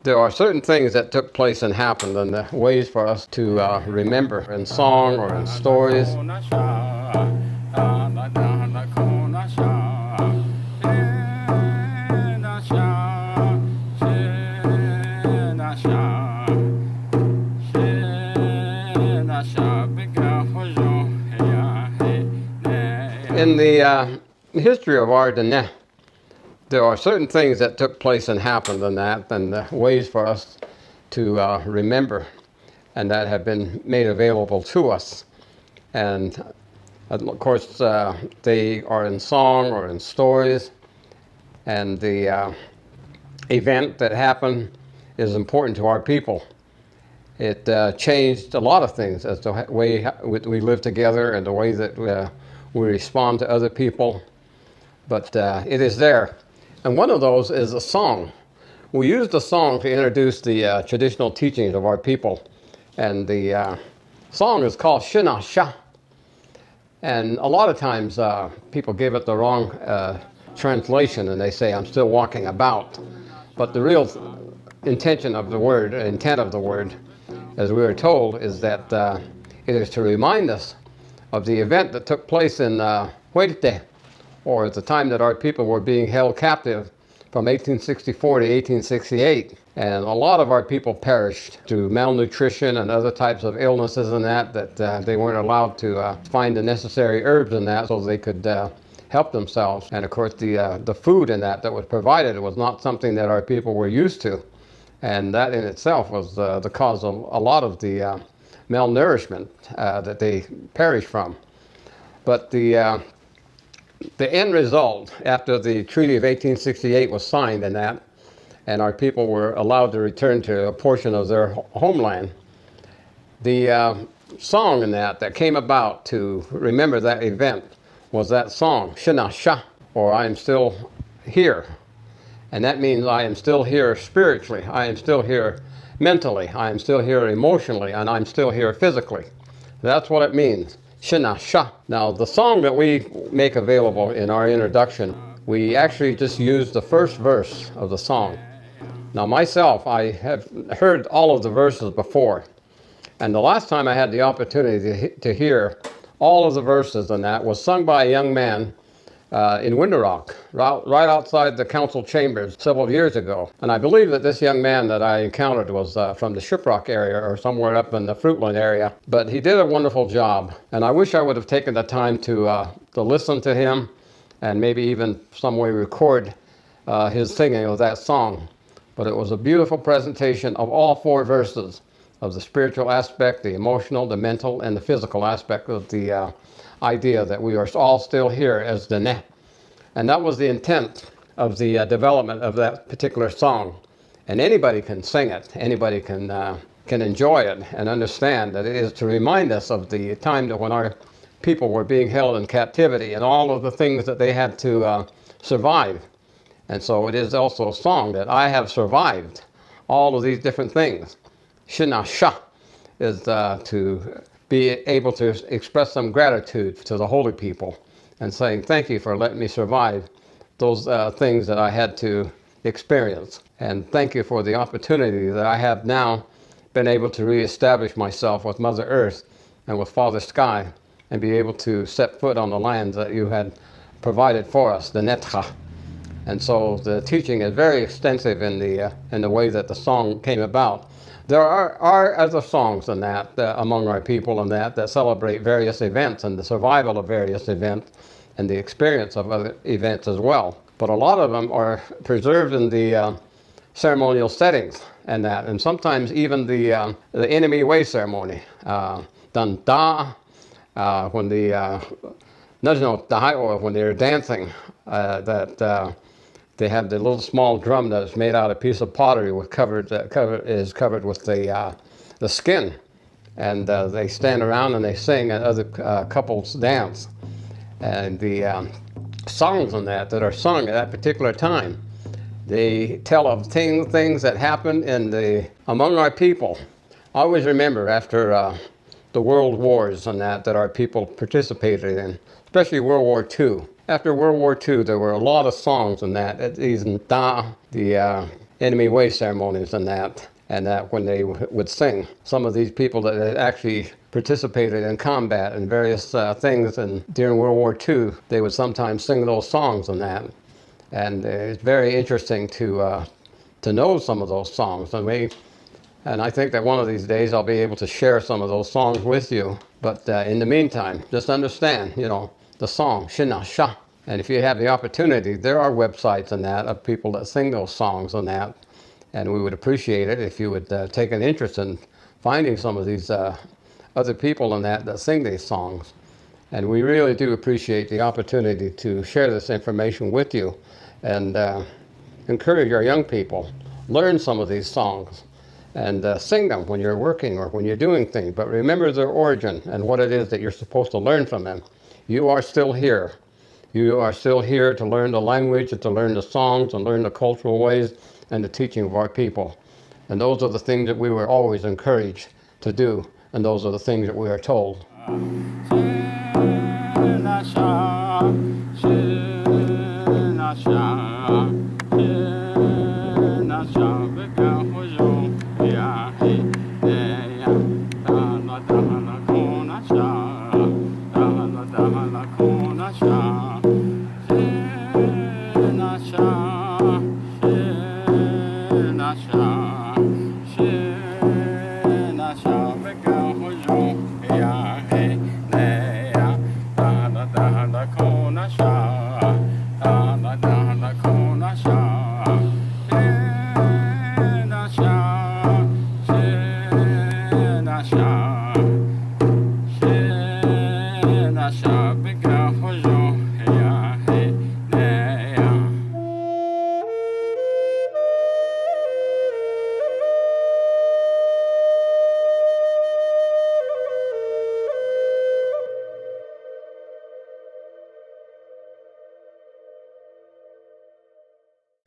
There are certain things that took place and happened, and the ways for us to remember in song or in stories. In the history of our Dene, there are certain things that took place and happened in that, and ways for us to remember, and that have been made available to us. And of course, they are in song or in stories, and the event that happened is important to our people. It changed a lot of things as the way we live together and the way that we respond to other people, but it is there. And one of those is a song. We used the song to introduce the traditional teachings of our people. And the song is called Shina Sha. And a lot of times people give it the wrong translation and they say, I'm still walking about. But the real intention of the word, intent of the word, as we were told, is that it is to remind us of the event that took place in Huerte, or at the time that our people were being held captive from 1864 to 1868. And a lot of our people perished through malnutrition and other types of illnesses and that they weren't allowed to find the necessary herbs in that so they could help themselves. And of course the food in that was provided was not something that our people were used to. And that in itself was the cause of a lot of the malnourishment that they perished from. But the end result, after the Treaty of 1868 was signed and our people were allowed to return to a portion of their homeland, the song in that came about to remember that event was that song, Shina Sha, or I am still here. And that means I am still here spiritually, I am still here mentally, I am still here emotionally, and I'm still here physically. That's what it means. Shina Sha. Now, the song that we make available in our introduction, we actually just use the first verse of the song. Now, myself, I have heard all of the verses before, and the last time I had the opportunity to hear all of the verses in that was sung by a young man in Winter Rock, right outside the council chambers several years ago. And I believe that this young man that I encountered was from the Shiprock area or somewhere up in the Fruitland area. But he did a wonderful job. And I wish I would have taken the time to listen to him and maybe even some way record his singing of that song. But it was a beautiful presentation of all four verses of the spiritual aspect, the emotional, the mental, and the physical aspect of the idea that we are all still here as Dene. And that was the intent of the development of that particular song. And anybody can sing it, anybody can enjoy it and understand that it is to remind us of the time that when our people were being held in captivity and all of the things that they had to survive. And so it is also a song that I have survived all of these different things. Shina Sha is to be able to express some gratitude to the holy people and saying thank you for letting me survive those things that I had to experience. And thank you for the opportunity that I have now been able to reestablish myself with Mother Earth and with Father Sky and be able to set foot on the lands that you had provided for us, the Netra. And so the teaching is very extensive in the way that the song came about. There are other songs than that among our people and that celebrate various events and the survival of various events and the experience of other events as well. But a lot of them are preserved in the ceremonial settings and sometimes even the enemy way ceremony. When when they're dancing, they have the little small drum that is made out of a piece of pottery covered with the skin. And they stand around and they sing and other couples dance. And the songs on that are sung at that particular time, they tell of things that happened among our people. I always remember after the world wars and that our people participated in, especially World War II. After World War II, there were a lot of songs in that. The enemy way ceremonies and that when they would sing. Some of these people that had actually participated in combat and various things, and during World War II, they would sometimes sing those songs and that. And it's very interesting to know some of those songs. And I think that one of these days I'll be able to share some of those songs with you. But in the meantime, just understand, the song, Shina Sha. And if you have the opportunity, there are websites and that of people that sing those songs and that. And we would appreciate it if you would take an interest in finding some of these other people in that sing these songs. And we really do appreciate the opportunity to share this information with you and encourage our young people. Learn some of these songs and sing them when you're working or when you're doing things. But remember their origin and what it is that you're supposed to learn from them. You are still here. You are still here to learn the language and to learn the songs and learn the cultural ways and the teaching of our people. And those are the things that we were always encouraged to do. And those are the things that we are told.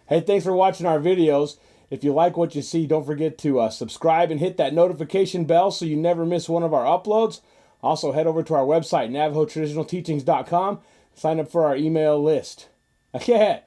Hey, thanks for watching our videos. If you like what you see, don't forget to subscribe and hit that notification bell so you never miss one of our uploads. Also, head over to our website, NavajoTraditionalTeachings.com. Sign up for our email list. Okay.